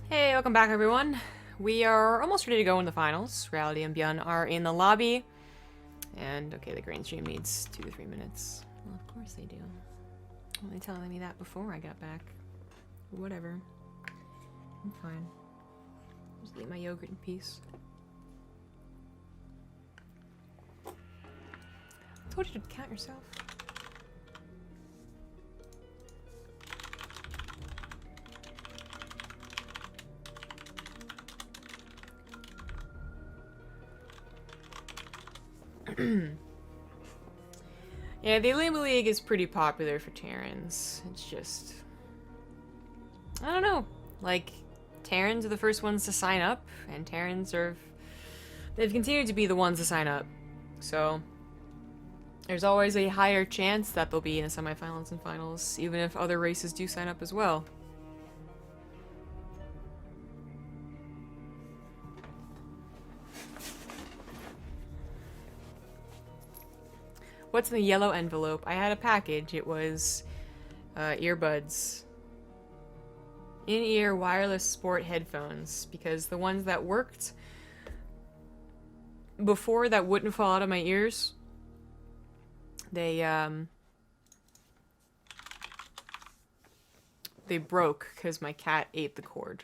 Hey, welcome back everyone. We are almost ready to go in the finals. Reality and ByuN are in the lobby. And, okay, the green stream needs 2 to 3 minutes. Well, of course they do. Well, they telling me that before I got back. Whatever. I'm fine. Just eat my yogurt in peace. I told you to count yourself. Yeah, the Olimoleague is pretty popular for Terrans. It's just... I don't know. Like, Terrans are the first ones to sign up, and Terrans are... They've continued to be the ones to sign up. So, there's always a higher chance that they'll be in the semifinals and finals, even if other races do sign up as well. What's in the yellow envelope? I had a package. It was earbuds. In-ear wireless sport headphones. Because the ones that worked before that wouldn't fall out of my ears, they broke because my cat ate the cord.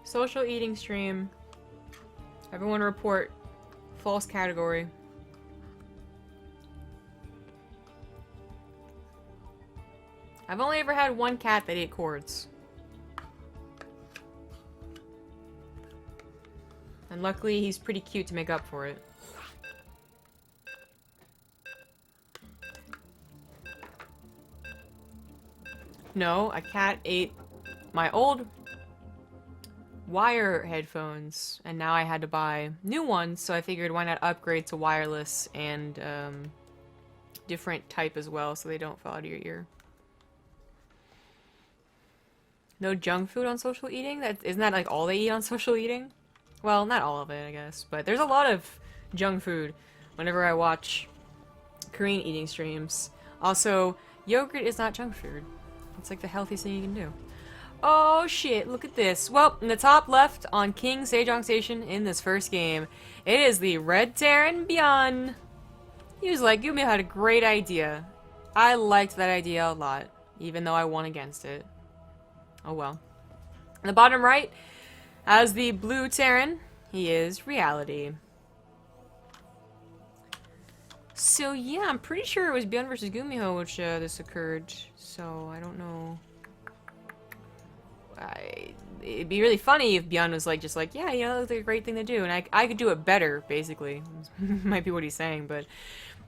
Social eating stream. Everyone report false category. I've only ever had one cat that ate cords. And luckily he's pretty cute to make up for it. No, a cat ate my old wire headphones, and now I had to buy new ones, so I figured why not upgrade to wireless and different type as well, so they don't fall out of your ear. No junk food on social eating? Isn't that like all they eat on social eating? Well, not all of it, I guess, but there's a lot of junk food whenever I watch Korean eating streams. Also, yogurt is not junk food. It's like the healthiest thing you can do. Oh shit, look at this. Well, in the top left on King Sejong Station in this first game, it is the Red Terran ByuN. He was like, Gumi had a great idea. I liked that idea a lot, even though I won against it. Oh well. In the bottom right, as the Blue Terran, he is Reality. So yeah, I'm pretty sure it was ByuN versus Gumiho which this occurred, so I don't know. It'd be really funny if ByuN was like, just like, yeah, you know, that's a great thing to do, and I could do it better, basically. Might be what he's saying, but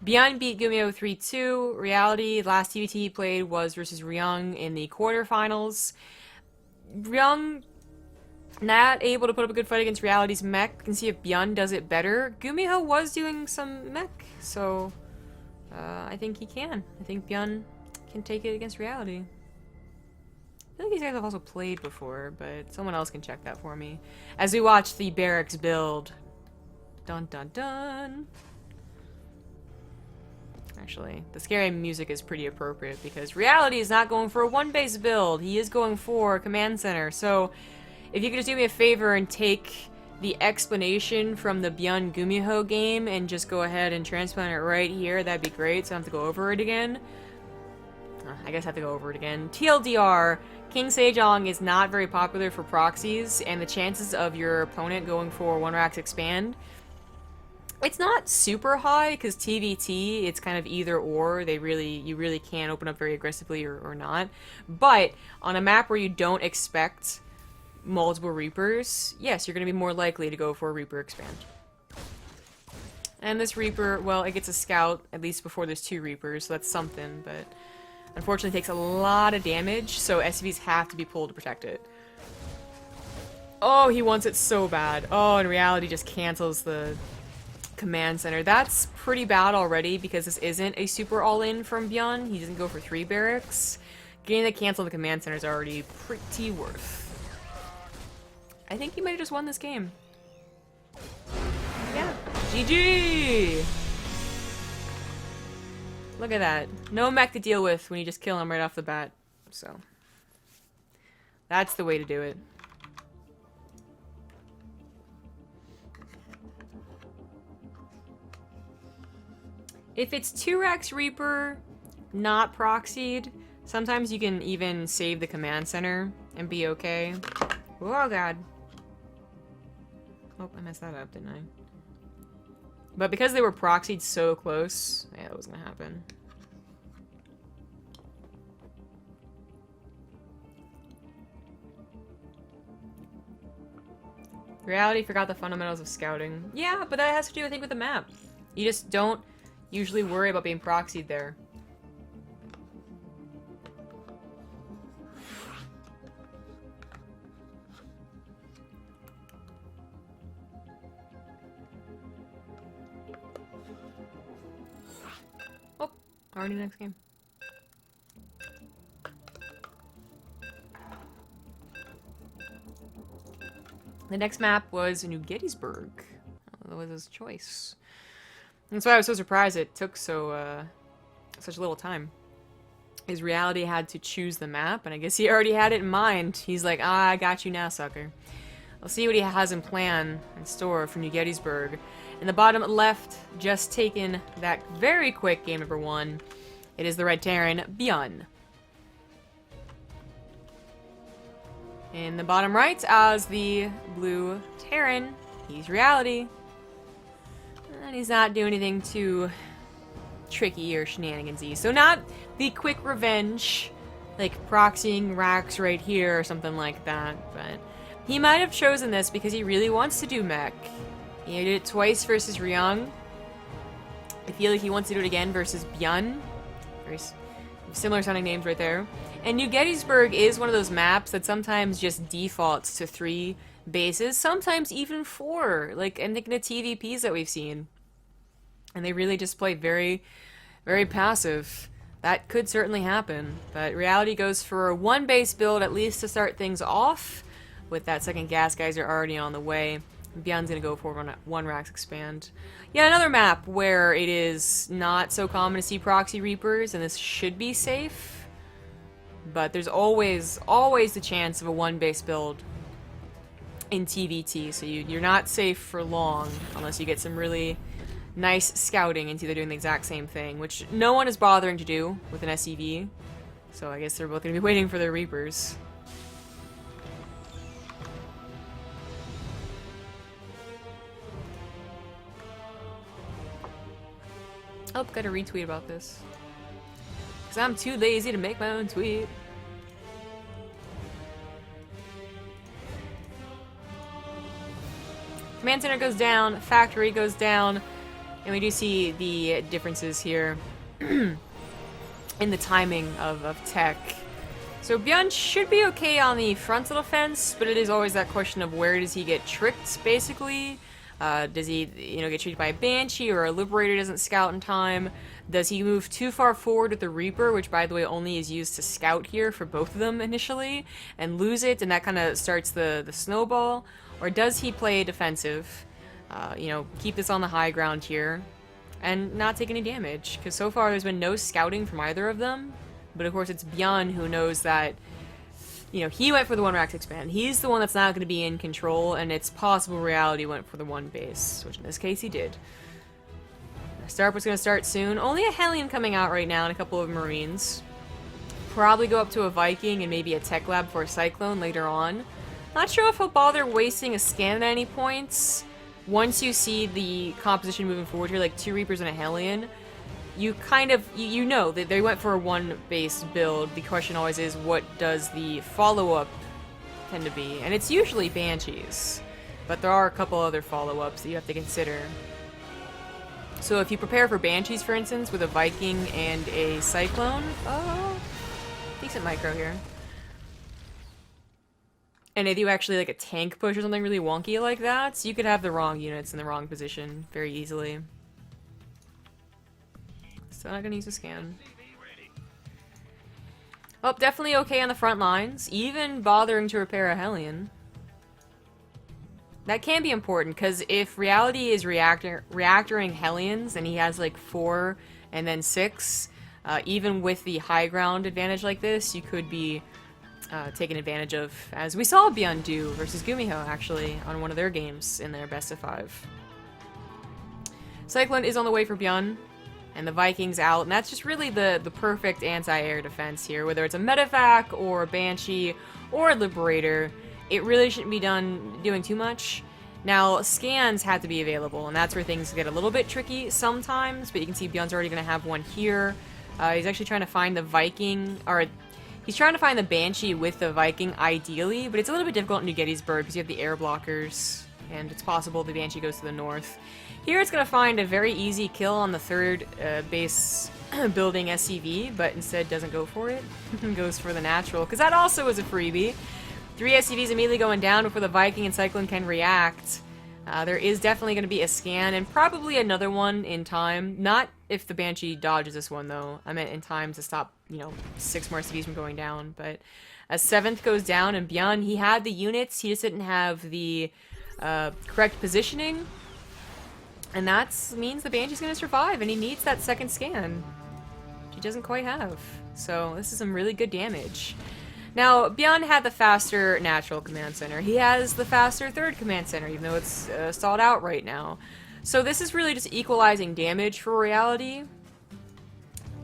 ByuN beat Gumiho 3-2. Reality, last TvT he played was versus Ryung in the quarterfinals. Ryung not able to put up a good fight against Reality's mech. You can see if ByuN does it better. Gumiho was doing some mech, so I think he can. I think ByuN can take it against Reality. I feel like these guys have also played before, but someone else can check that for me. As we watch the barracks build. Dun dun dun. Actually, the scary music is pretty appropriate because Reality is not going for a one base build. He is going for command center. So, if you could just do me a favor and take the explanation from the ByuN Gumiho game and just go ahead and transplant it right here, that'd be great. So I don't have to go over it again. I guess I have to go over it again. TLDR, King Sejong is not very popular for proxies, and the chances of your opponent going for one racks expand, it's not super high, because TvT, it's kind of either or. You really can open up very aggressively or not. But on a map where you don't expect multiple Reapers, yes, you're going to be more likely to go for a Reaper expand. And this Reaper, well, it gets a scout, at least before there's 2 Reapers, so that's something, but unfortunately takes a lot of damage, so SCVs have to be pulled to protect it. Oh, he wants it so bad. Oh, in Reality just cancels the Command Center. That's pretty bad already because this isn't a super all-in from ByuN. He doesn't go for 3 barracks. Getting the cancel on the Command Center is already pretty worth. I think he might have just won this game. Yeah. GG! Look at that. No mech to deal with when you just kill him right off the bat. So, that's the way to do it. If it's 2x Reaper, not proxied, sometimes you can even save the command center and be okay. Oh god. Oh, I messed that up, didn't I? But because they were proxied so close, yeah, that was gonna happen. Reality forgot the fundamentals of scouting. Yeah, but that has to do, I think, with the map. You just don't usually worry about being proxied there. Oh, already next game. The next map was New Gettysburg. Oh, that was his choice. That's why I was so surprised it took such little time. His Reality had to choose the map, and I guess he already had it in mind. He's like, ah, I got you now, sucker. I'll see what he has in plan in store for New Gettysburg. In the bottom left, just taken that very quick game number 1. It is the Red Terran, ByuN. In the bottom right, as the Blue Terran, he's Reality. And he's not doing anything too tricky or shenanigansy. So not the quick revenge, like proxying racks right here or something like that, but he might have chosen this because he really wants to do mech. He did it twice versus Ryung. I feel like he wants to do it again versus ByuN. Very similar sounding names right there. And New Gettysburg is one of those maps that sometimes just defaults to 3 bases, sometimes even 4, like I think in the TvPs that we've seen. And they really just play very, very passive. That could certainly happen. But Reality goes for a 1 base build, at least to start things off, with that second gas geyser already on the way. ByuN's gonna go for 1 racks expand. Yeah, another map where it is not so common to see proxy Reapers, and this should be safe. But there's always the chance of a 1 base build in TvT, so you're not safe for long unless you get some really nice scouting into either doing the exact same thing, which no one is bothering to do with an SEV. So I guess they're both going to be waiting for their Reapers. Oh, gotta retweet about this. Because I'm too lazy to make my own tweet. Command Center goes down, Factory goes down, and we do see the differences here in the timing of tech. So ByuN should be okay on the frontal defense, but it is always that question of where does he get tricked, basically. Does he, get treated by a Banshee, or a Liberator doesn't scout in time? Does he move too far forward with the Reaper, which by the way only is used to scout here for both of them initially, and lose it, and that kind of starts the snowball? Or does he play defensive, keep this on the high ground here, and not take any damage? Because so far there's been no scouting from either of them, but of course it's ByuN who knows that, he went for the 1 racks expand. He's the one that's not going to be in control, and it's possible Reality went for the 1 base, which in this case he did. Starport's going to start soon. Only a Hellion coming out right now and a couple of Marines. Probably go up to a Viking and maybe a Tech Lab for a Cyclone later on. Not sure if he'll bother wasting a scan at any points. Once you see the composition moving forward here, like 2 Reapers and a Hellion, you kind of, you know that they went for a 1 base build. The question always is, what does the follow-up tend to be? And it's usually Banshees, but there are a couple other follow-ups that you have to consider. So if you prepare for Banshees, for instance, with a Viking and a Cyclone, oh, decent micro here. and they do actually like a tank push or something really wonky like that, so you could have the wrong units in the wrong position very easily. Still not gonna use a scan. Oh, definitely okay on the front lines, even bothering to repair a Hellion. That can be important, because if Reality is reactoring Hellions, and he has like 4 and then 6, even with the high ground advantage like this, you could be taken advantage of, as we saw ByuN do versus Gumiho, actually, on one of their games in their best of 5. Cyclone is on the way for ByuN, and the Vikings out, and that's just really the perfect anti-air defense here, whether it's a Medevac, or a Banshee, or a Liberator. It really shouldn't be doing too much. Now, scans have to be available, and that's where things get a little bit tricky sometimes, but you can see ByuN's already going to have one here. He's actually trying to find the Viking, or he's trying to find the Banshee with the Viking, ideally, but it's a little bit difficult in New Gettysburg because you have the air blockers, and it's possible the Banshee goes to the north. Here it's going to find a very easy kill on the 3rd base building SCV, but instead doesn't go for it. Goes for the natural, because that also is a freebie. 3 SCVs immediately going down before the Viking and Cyclone can react. There is definitely going to be a scan, and probably another one in time. Not if the Banshee dodges this one, though. I meant in time to stop, you know, 6 more SCVs from going down. But a 7th goes down, and ByuN, he had the units, he just didn't have the correct positioning. And that means the Banshee's going to survive, and he needs that 2nd scan, which he doesn't quite have. So this is some really good damage. Now, ByuN had the faster natural command center. He has the faster 3rd command center, even though it's stalled out right now. So this is really just equalizing damage for Reality.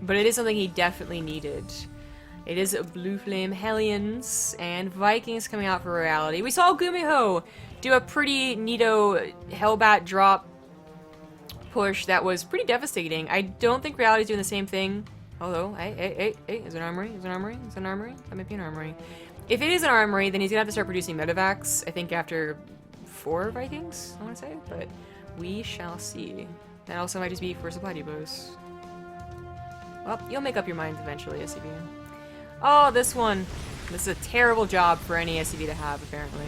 But it is something he definitely needed. It is Blue Flame Hellions and Vikings coming out for Reality. We saw Gumiho do a pretty neato Hellbat drop push that was pretty devastating. I don't think Reality's doing the same thing. Although, hey, is it an armory? Is it an armory? Is it an armory? That might be an armory. If it is an armory, then he's gonna have to start producing medevacs, I think after 4 Vikings, I wanna say, but we shall see. That also might just be for supply depots. Well, you'll make up your minds eventually, SCV. Oh, this one. This is a terrible job for any SCV to have, apparently.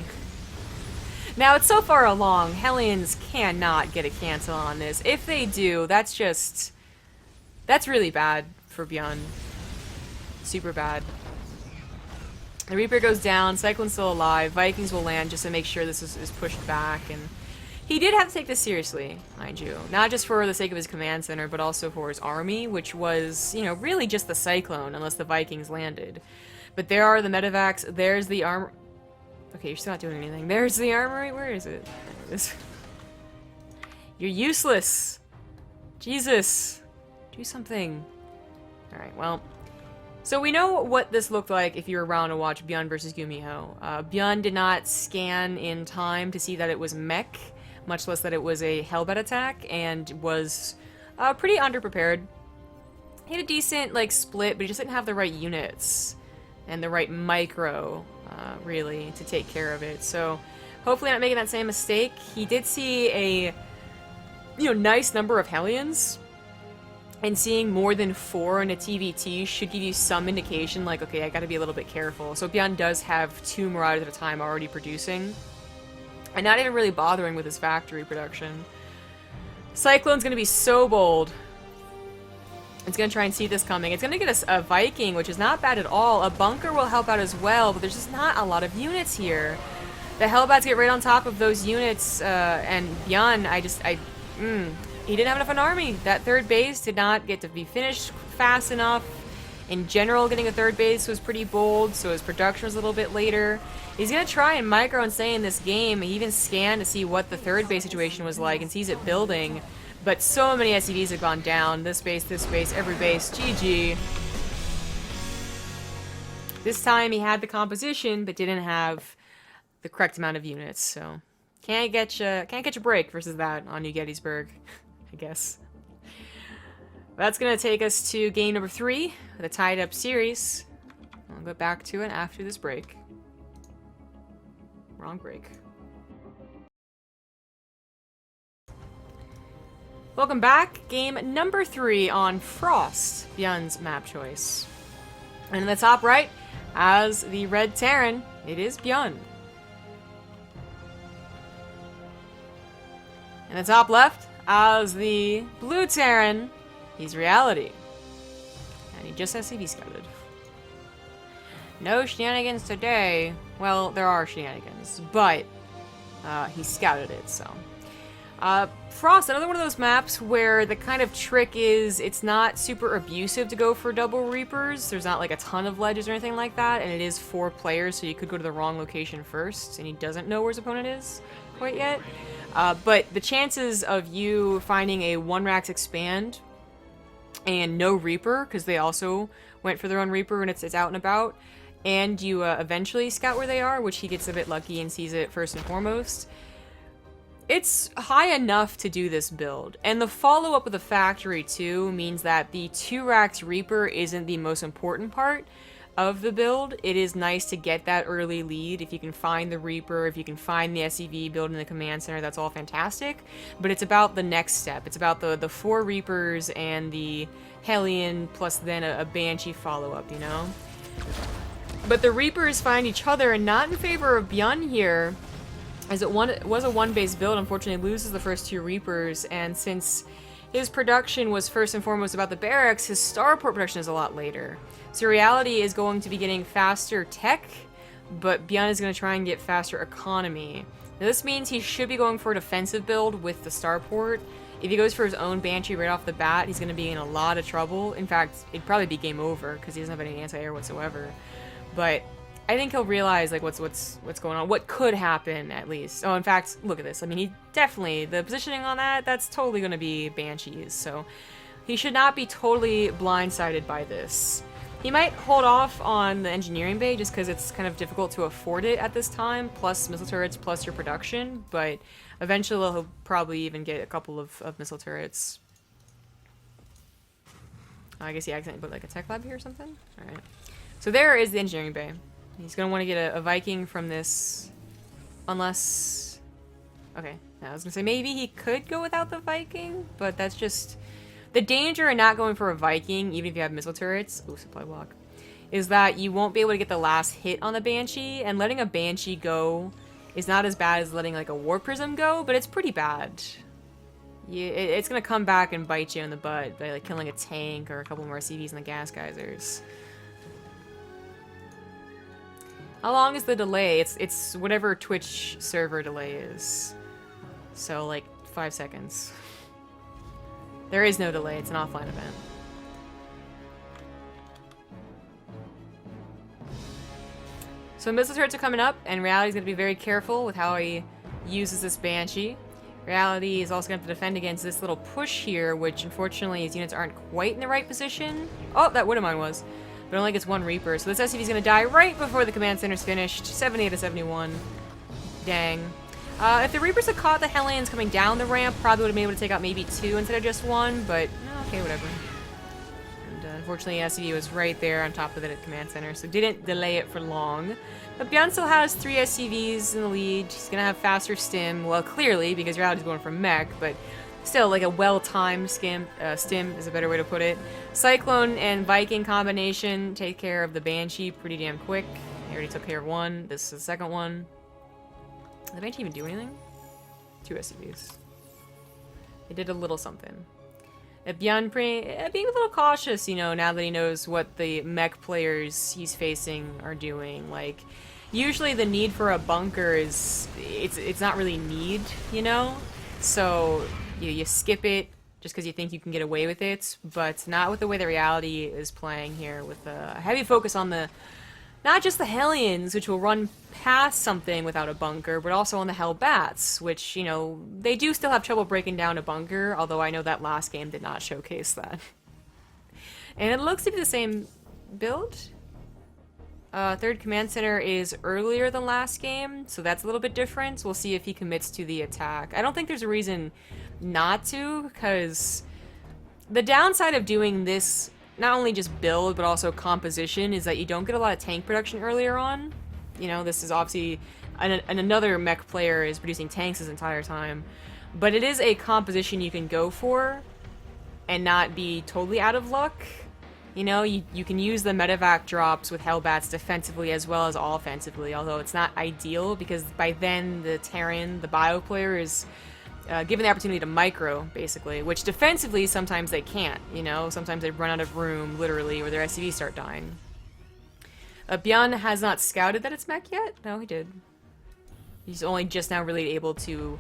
Now, it's so far along, Hellions cannot get a cancel on this. If they do, that's really bad for ByuN. Super bad. The Reaper goes down, Cyclone's still alive, Vikings will land just to make sure this is pushed back, and he did have to take this seriously, mind you. Not just for the sake of his command center, but also for his army, which was, you know, really just the Cyclone, unless the Vikings landed. But there are the medevacs, there's the armor... Okay, you're still not doing anything. There's the armory, where is it? There it is. You're useless! Jesus! Do something. Alright, well. So we know what this looked like if you were around to watch ByuN versus Gumiho. ByuN did not scan in time to see that it was mech, much less that it was a Hellbat attack, and was pretty underprepared. He had a decent, like, split, but he just didn't have the right units and the right micro, really, to take care of it. So hopefully not making that same mistake. He did see a, you know, nice number of Hellions, and seeing more than 4 in a TvT should give you some indication, like, okay, I gotta be a little bit careful. So ByuN does have 2 Marauders at a time already producing, and not even really bothering with his factory production. Cyclone's gonna be so bold. It's gonna try and see this coming. It's gonna get us a Viking, which is not bad at all. A bunker will help out as well, but there's just not a lot of units here. The Hellbats get right on top of those units, and ByuN, he didn't have enough of an army. That 3rd base did not get to be finished fast enough. In general, getting a 3rd base was pretty bold, so his production was a little bit later. He's gonna try and micro and stay in this game. He even scanned to see what the 3rd base situation was like and sees it building. But so many SCVs have gone down. This base, every base. GG. This time he had the composition, but didn't have the correct amount of units, so can't get you break versus that on New Gettysburg, I guess. That's gonna take us to game number 3, the tied up series. I'll go back to it after this break. Wrong break. Welcome back. Game number 3 on Frost, ByuN's map choice. And in the top right, as the Red Terran, it is ByuN. In the top left, as the blue Terran, he's Reality. And he just has CV scouted. No shenanigans today. Well, there are shenanigans, but he scouted it, so. Frost, another one of those maps where the kind of trick is it's not super abusive to go for double Reapers. There's not like a ton of ledges or anything like that, and it is 4 players, so you could go to the wrong location first, and he doesn't know where his opponent is quite yet. But the chances of you finding a 1-Rax expand and no Reaper, because they also went for their own Reaper and it's out and about, and you eventually scout where they are, which he gets a bit lucky and sees it first and foremost, it's high enough to do this build. And the follow-up of the factory, too, means that the 2-Rax Reaper isn't the most important part of the build. It is nice to get that early lead. If you can find the Reaper, if you can find the SCV build in the command center, that's all fantastic. But it's about the next step. It's about the 4 Reapers and the Hellion, plus then a Banshee follow-up, you know? But the Reapers find each other, and not in favor of ByuN here, as it was a 1-base build. Unfortunately loses the first 2 Reapers, and since his production was first and foremost about the barracks, his starport production is a lot later. So Reality is going to be getting faster tech, but ByuN is going to try and get faster economy. Now this means he should be going for a defensive build with the starport. If he goes for his own Banshee right off the bat, he's going to be in a lot of trouble. In fact, it'd probably be game over because he doesn't have any anti-air whatsoever. But I think he'll realize like what's going on, what could happen at least. Oh, in fact, look at this. I mean, he definitely, the positioning on that's totally going to be Banshees. So he should not be totally blindsided by this. He might hold off on the engineering bay just because it's kind of difficult to afford it at this time, plus missile turrets, plus your production. But eventually he'll probably even get a couple of missile turrets. I guess he accidentally put like a tech lab here or something. All right. So there is the engineering bay. He's going to want to get a Viking from this, unless... Okay, I was going to say maybe he could go without the Viking, but that's just... The danger in not going for a Viking, even if you have missile turrets, ooh, supply block, is that you won't be able to get the last hit on the Banshee, and letting a Banshee go is not as bad as letting like a War Prism go, but it's pretty bad. It's going to come back and bite you in the butt by like killing a tank or a couple more CVs in the gas geysers. How long is the delay? It's whatever Twitch server delay is. So like 5 seconds. There is no delay, it's an offline event. So missile turrets are coming up, and Reality's gonna be very careful with how he uses this Banshee. Reality is also gonna have to defend against this little push here, which unfortunately his units aren't quite in the right position. Oh, that would have mine was. But only gets 1 Reaper, so this SCV's gonna die right before the command center's finished. 70 out of 71. Dang. If the Reapers had caught the Hellions coming down the ramp, probably would have been able to take out maybe 2 instead of just 1, but okay, whatever. And unfortunately, SCV was right there on top of it at command center, so didn't delay it for long. But ByuN still has 3 SCVs in the lead. He's gonna have faster stim, well, clearly, because Reality's going for mech, but still, like a well-timed stim is a better way to put it. Cyclone and Viking combination take care of the Banshee pretty damn quick. He already took care of 1. This is the second one. Did the Banshee even do anything? 2 SCVs. It did a little something. ByuN being a little cautious, you know, now that he knows what the mech players he's facing are doing. Like, usually the need for a bunker is... It's not really need, you know? So... You skip it just because you think you can get away with it, but not with the way the Reality is playing here, with a heavy focus on the, not just the Hellions, which will run past something without a bunker, but also on the Hellbats, which, you know, they do still have trouble breaking down a bunker, although I know that last game did not showcase that. And it looks to be the same build. Third command center is earlier than last game, so that's a little bit different. We'll see if he commits to the attack. I don't think there's a reason not to, because the downside of doing this, not only just build, but also composition, is that you don't get a lot of tank production earlier on. You know, this is obviously, and another mech player is producing tanks his entire time, but it is a composition you can go for and not be totally out of luck. You know, you can use the medevac drops with Hellbats defensively as well as offensively, although it's not ideal because by then the Terran, the bio player, is given the opportunity to micro, basically, which defensively sometimes they can't, you know? Sometimes they run out of room, literally, or their SCVs start dying. ByuN has not scouted that it's mech yet? No, he did. He's only just now really able to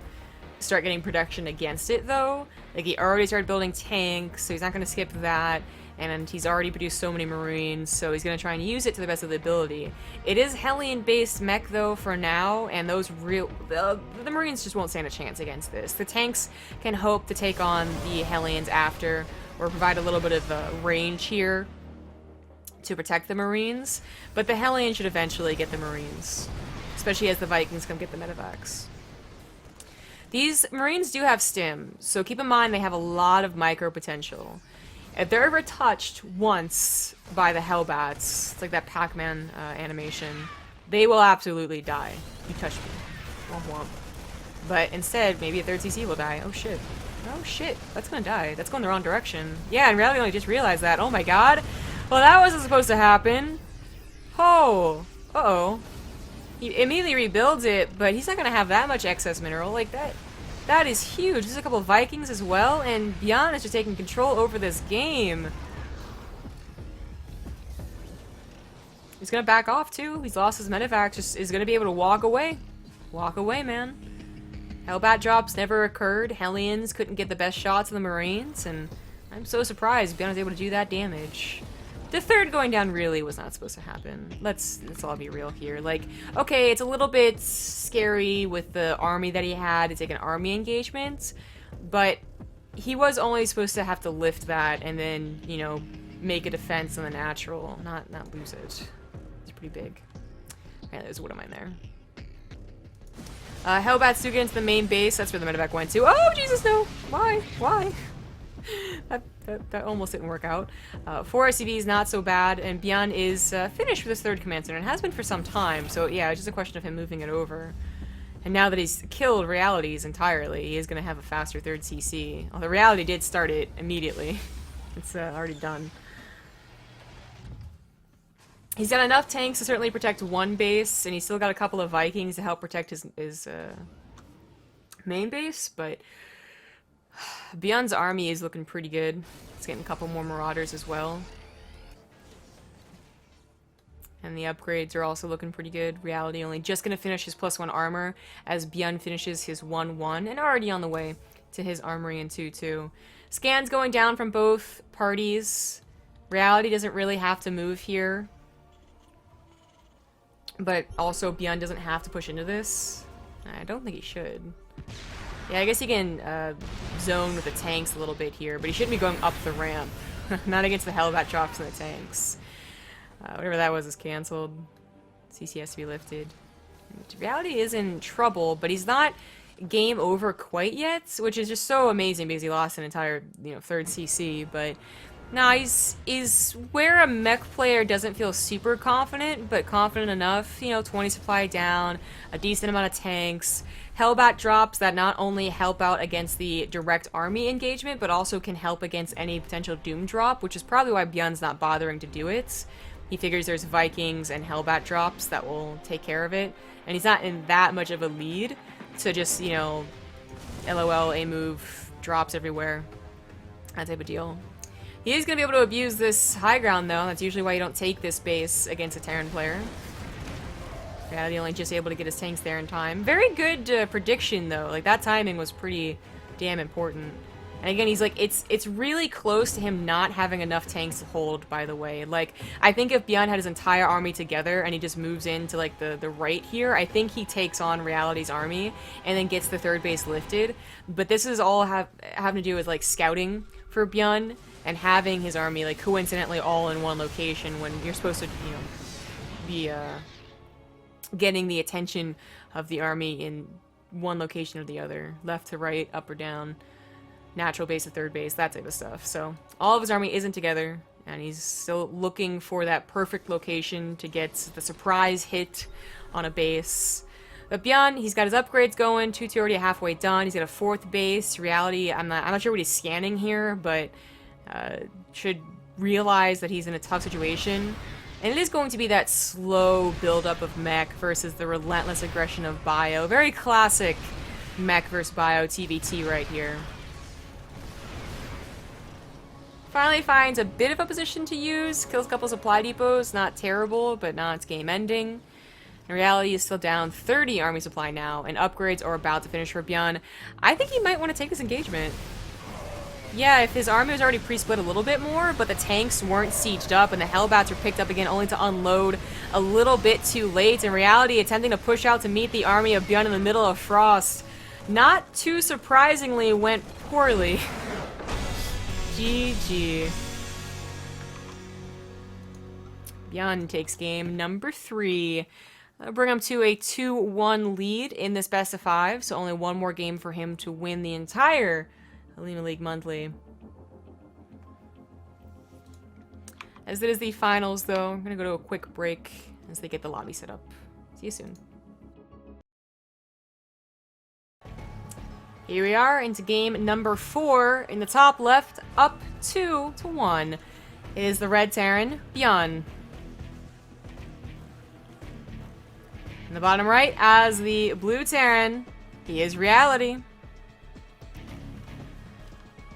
start getting production against it, though. Like, he already started building tanks, so he's not going to skip that. And he's already produced so many Marines, so he's going to try and use it to the best of the ability. It is Hellion-based mech, though, for now, and those the Marines just won't stand a chance against this. The tanks can hope to take on the Hellions after, or provide a little bit of range here to protect the Marines, but the Hellions should eventually get the Marines, especially as the Vikings come get the medevacs. These Marines do have stim, so keep in mind they have a lot of micro potential. If they're ever touched once by the Hellbats, it's like that Pac-Man animation, they will absolutely die. You touched me. Womp womp. But instead, maybe a 3rd CC will die. Oh shit. Oh shit. That's gonna die. That's going the wrong direction. Yeah, in reality I only just realized that. Oh my god. Well, that wasn't supposed to happen. Oh. Uh-oh. He immediately rebuilds it, but he's not gonna have that much excess mineral. Like, that is huge. There's a couple of Vikings as well, and ByuN is just taking control over this game. He's gonna back off too. He's lost his medevac. Just is gonna be able to walk away. Walk away, man. Hellbat drops never occurred. Hellions couldn't get the best shots of the Marines, and I'm so surprised ByuN was able to do that damage. The 3rd going down really was not supposed to happen. Let's all be real here. Like, okay, it's a little bit scary with the army that he had to take an army engagement, but he was only supposed to have to lift that and then, you know, make a defense on the natural, not lose it. It's pretty big. Okay, there's what am I there? Hellbats do get into the main base. That's where the medevac went to. Oh, Jesus, no! Why? Why? That almost didn't work out. 4 SCVs, not so bad, and ByuN is finished with his 3rd command center, and has been for some time, so yeah, it's just a question of him moving it over. And now that he's killed Realities entirely, he is going to have a faster 3rd CC. Although Reality did start it immediately. It's already done. He's got enough tanks to certainly protect one base, and he's still got a couple of Vikings to help protect his main base, but ByuN's army is looking pretty good. It's getting a couple more Marauders as well. And the upgrades are also looking pretty good. Reality only just going to finish his +1 armor as ByuN finishes his 1-1, and already on the way to his armory in 2-2. Scans going down from both parties. Reality doesn't really have to move here. But also ByuN doesn't have to push into this. I don't think he should. Yeah, I guess he can zone with the tanks a little bit here, but he shouldn't be going up the ramp. Not against the Hellbat drops and the tanks. Whatever that was is cancelled. CC has to be lifted. Reality is in trouble, but he's not game over quite yet, which is just so amazing because he lost an entire, 3rd CC, but nah, he's where a mech player doesn't feel super confident, but confident enough, 20 supply down, a decent amount of tanks, Hellbat drops that not only help out against the direct army engagement, but also can help against any potential Doom drop, which is probably why ByuN's not bothering to do it. He figures there's Vikings and Hellbat drops that will take care of it, and he's not in that much of a lead, so just, LOL, A move, drops everywhere, that type of deal. He is going to be able to abuse this high ground, though. That's usually why you don't take this base against a Terran player. Yeah, the only just able to get his tanks there in time. Very good prediction, though. Like, that timing was pretty damn important. And again, he's like, it's really close to him not having enough tanks to hold, by the way. Like, I think if ByuN had his entire army together and he just moves into, like, the right here, I think he takes on Reality's army and then gets the 3rd base lifted. But this is all having to do with, like, scouting for ByuN and having his army, like, coincidentally all in one location when you're supposed to, be, getting the attention of the army in one location or the other. Left to right, up or down, natural base to 3rd base, that type of stuff. So, all of his army isn't together, and he's still looking for that perfect location to get the surprise hit on a base. But ByuN, he's got his upgrades going, 2-2 already halfway done, he's got a 4th base. Reality, I'm not sure what he's scanning here, but should realize that he's in a tough situation. And it is going to be that slow buildup of mech versus the relentless aggression of Bio. Very classic Mech vs. Bio TvT right here. Finally finds a bit of a position to use. Kills a couple supply depots. Not terrible, but not its game ending. In reality, he's still down 30 army supply now, and upgrades are about to finish for ByuN. I think he might want to take this engagement. Yeah, if his army was already pre-split a little bit more, but the tanks weren't sieged up, and the Hellbats were picked up again only to unload a little bit too late. In reality, attempting to push out to meet the army of ByuN in the middle of Frost, not too surprisingly, went poorly. GG. ByuN takes game number 3. That'll bring him to a 2-1 lead in this best of 5, so only one more game for him to win the entire Olimoleague Monthly. As it is the finals, though, I'm going to go to a quick break as they get the lobby set up. See you soon. Here we are into game number 4. In the top left, up 2-1. It is the Red Terran, ByuN. In the bottom right, as the Blue Terran, he is Reality.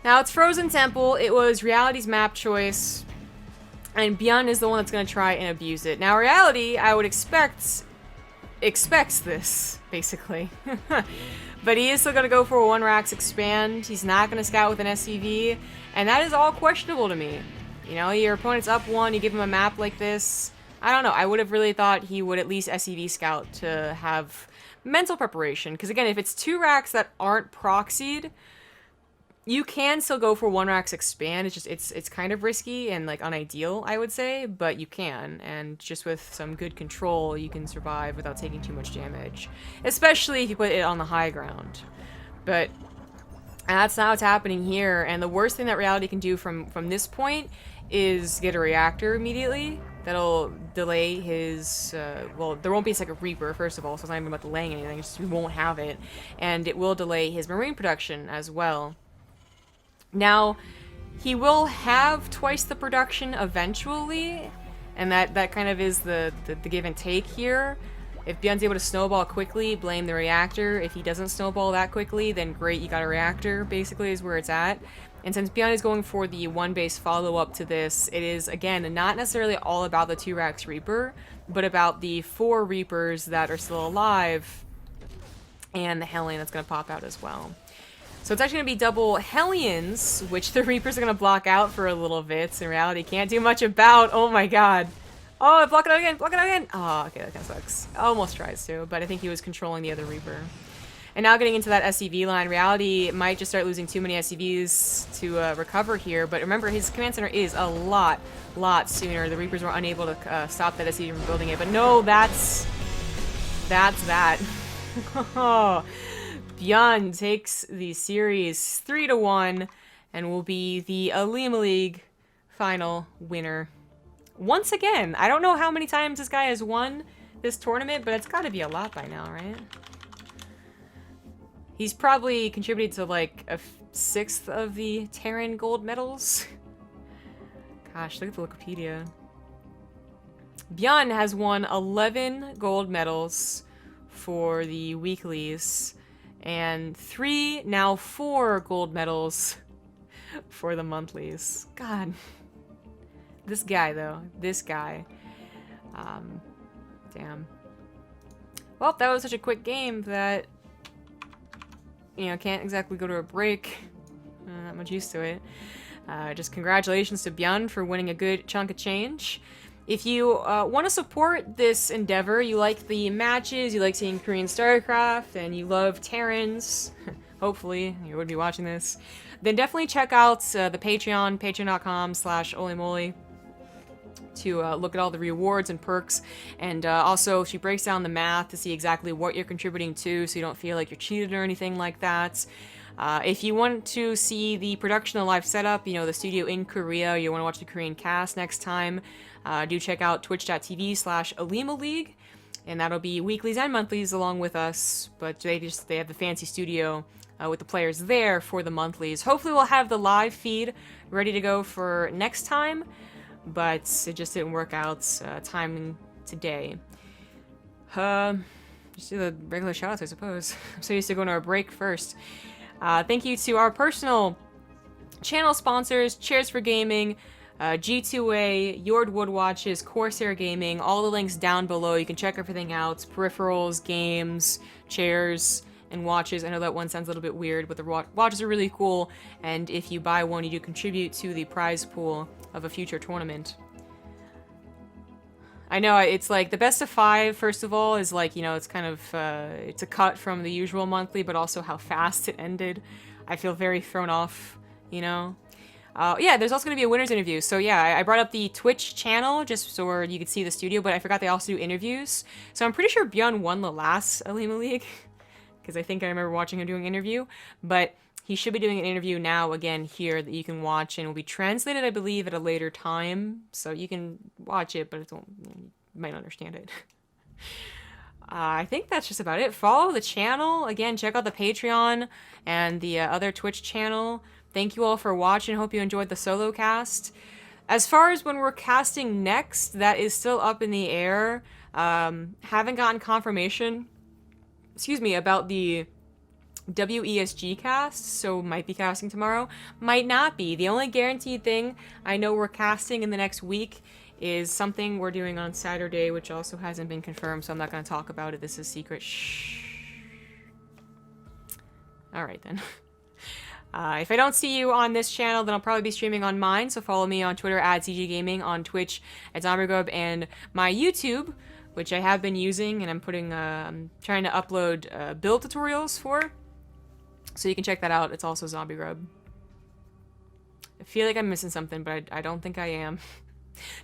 Now, it's Frozen Temple. It was Reality's map choice, and ByuN is the one that's going to try and abuse it. Now, Reality, I would expects this, basically. But he is still going to go for a 1-Rax expand. He's not going to scout with an SCV, and that is all questionable to me. You know, your opponent's up 1, you give him a map like this. I don't know, I would have really thought he would at least SCV scout to have mental preparation. Because again, if it's 2 racks that aren't proxied, you can still go for 1-Rax expand. It's just, it's kind of risky and like unideal, I would say, but you can. And just with some good control, you can survive without taking too much damage. Especially if you put it on the high ground. But that's not what's happening here. And the worst thing that Reality can do from this point is get a reactor immediately. That'll delay his, well, there won't be a second Reaper, first of all, so it's not even about delaying anything, it's just we won't have it. And it will delay his Marine production as well. Now, he will have twice the production eventually, and that kind of is the give and take here. If ByuN's able to snowball quickly, blame the reactor. If he doesn't snowball that quickly, then great, you got a reactor, basically is where it's at. And since ByuN is going for the 1-base follow-up to this, it is, again, not necessarily all about the 2-Rax Reaper, but about the 4 Reapers that are still alive, and the Hellion that's going to pop out as well. So it's actually going to be double Hellions, which the Reapers are going to block out for a little bit. In reality, can't do much about. Oh my god. Oh, block it out again, block it out again. Oh, okay, that kind of sucks. Almost tries to, but I think he was controlling the other Reaper. And now getting into that SCV line, Reality might just start losing too many SCVs to recover here. But remember, his command center is a lot sooner. The Reapers were unable to stop that SCV from building it. But no, that's that. ByuN takes the series 3-1 and will be the Olimoleague final winner. Once again, I don't know how many times this guy has won this tournament, but it's got to be a lot by now, right? He's probably contributed to like a 1/6 of the Terran gold medals. Gosh, look at the Wikipedia. ByuN has won 11 gold medals for the weeklies, and 3, now 4 gold medals for the monthlies. God. This guy, though. This guy. Damn. Well, that was such a quick game that, you know, can't exactly go to a break. Not much used to it. Just congratulations to ByuN for winning a good chunk of change. If you want to support this endeavor, you like the matches, you like seeing Korean StarCraft, and you love Terrans, hopefully you would be watching this, then definitely check out the Patreon, patreon.com/Olimoleague, to look at all the rewards and perks, and also she breaks down the math to see exactly what you're contributing to, so you don't feel like you're cheated or anything like that. If you want to see the production of live setup, you know, the studio in Korea, you want to watch the Korean cast next time, do check out twitch.tv/Olimoleague, and that'll be weeklies and monthlies along with us, but they have the fancy studio with the players there for the monthlies. Hopefully we'll have the live feed ready to go for next time, but it just didn't work out timing today. Just do the regular shoutouts, I suppose. I'm so used to going to our break first. Thank you to our personal channel sponsors, Chairs for Gaming, G2A, Yord Woodwatches, Corsair Gaming, all the links down below. You can check everything out. Peripherals, games, chairs, and watches. I know that one sounds a little bit weird, but the watches are really cool, and if you buy one, you do contribute to the prize pool of a future tournament. I know, it's like, the best of 5, first of all, is like, you know, it's kind of, it's a cut from the usual monthly, but also how fast it ended. I feel very thrown off, you know? Yeah, there's also going to be a winner's interview. So yeah, I brought up the Twitch channel just so you could see the studio, but I forgot they also do interviews. So I'm pretty sure ByuN won the last Olimoleague, because I think I remember watching him doing an interview, but he should be doing an interview now again here that you can watch, and will be translated, I believe, at a later time. So you can watch it, but you might not understand it. I think that's just about it. Follow the channel. Again, check out the Patreon and the other Twitch channel. Thank you all for watching. Hope you enjoyed the solo cast. As far as when we're casting next, that is still up in the air. Haven't gotten confirmation, about the WESG cast, so might be casting tomorrow, might not be. The only guaranteed thing I know we're casting in the next week is something we're doing on Saturday, which also hasn't been confirmed, so I'm not going to talk about it. This is secret. Shh. Alright then. If I don't see you on this channel, then I'll probably be streaming on mine, so follow me on Twitter at CGGaming, on Twitch at ZombieGrub, and my YouTube, which I have been using, and I'm putting, I'm trying to upload build tutorials for. So you can check that out. It's also ZombieGrub. I feel like I'm missing something, but I don't think I am.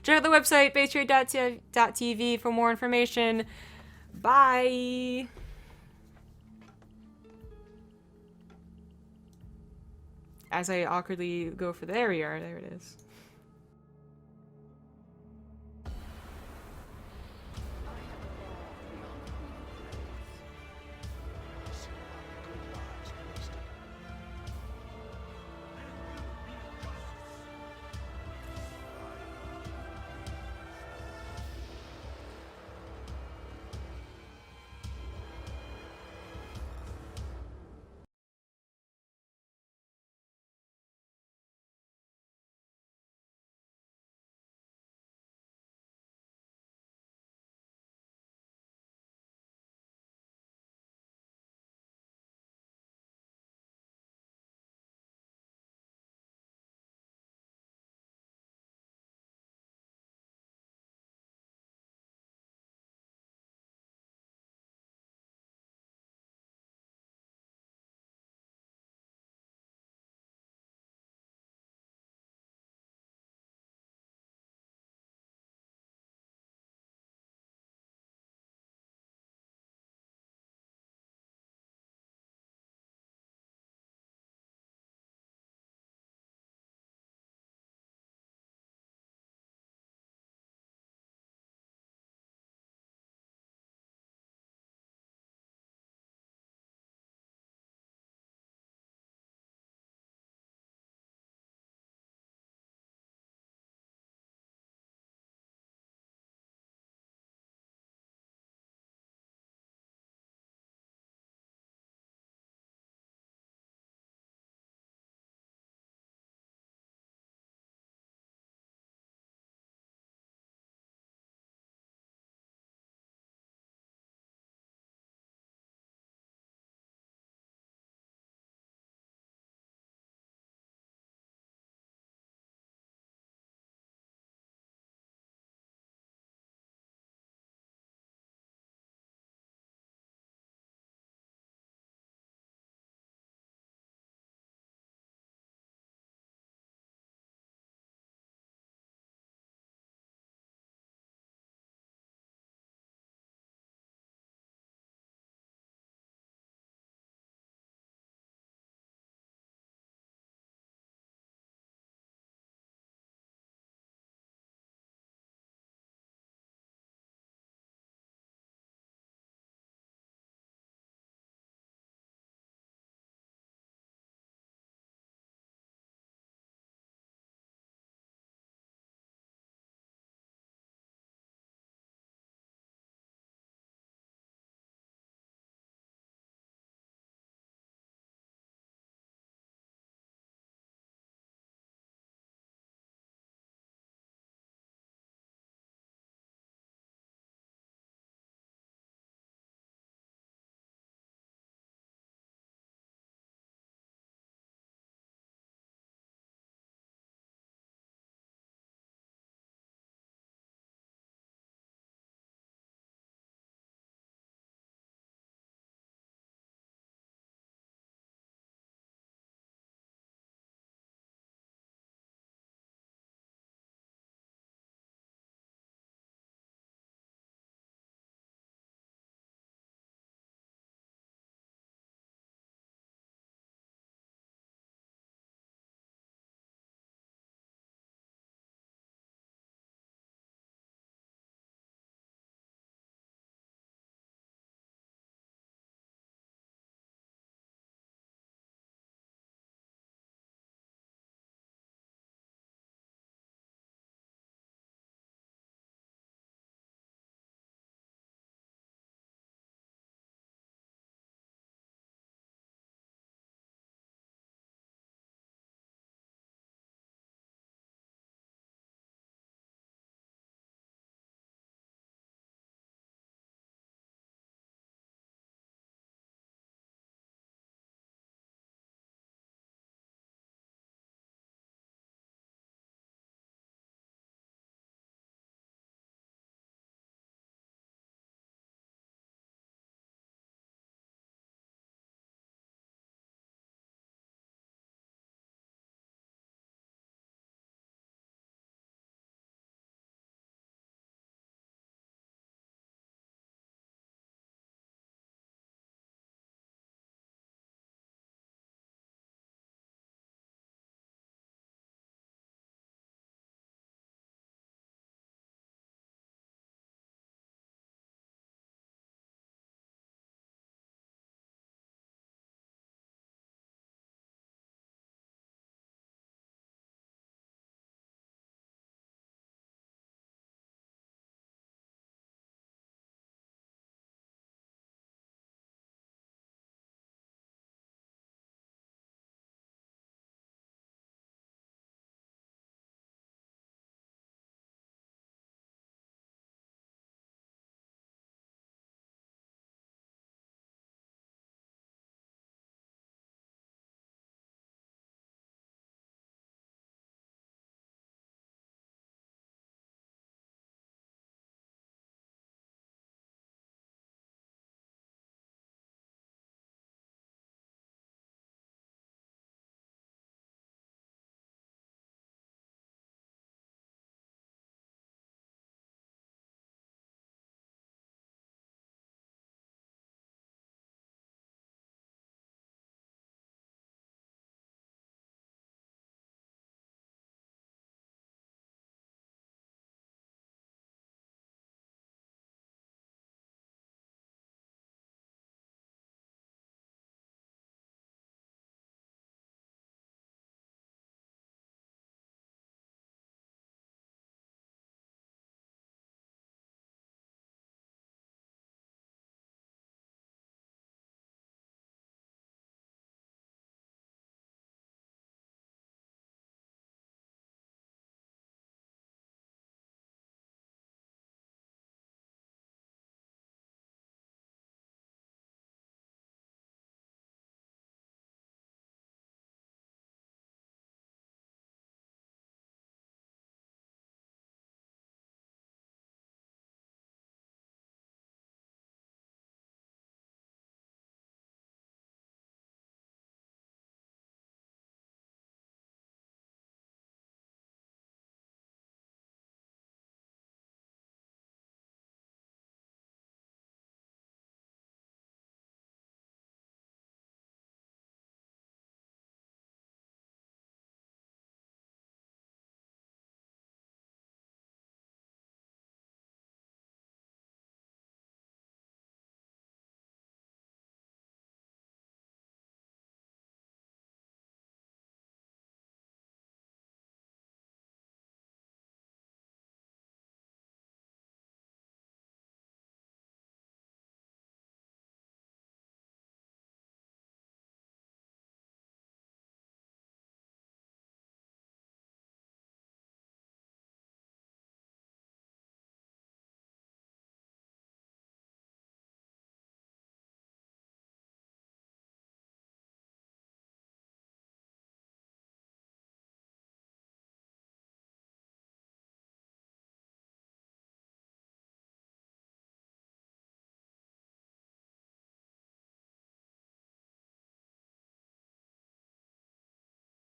Check out the website, BaseTradeTV, for more information. Bye! As I awkwardly go for there we are. There it is.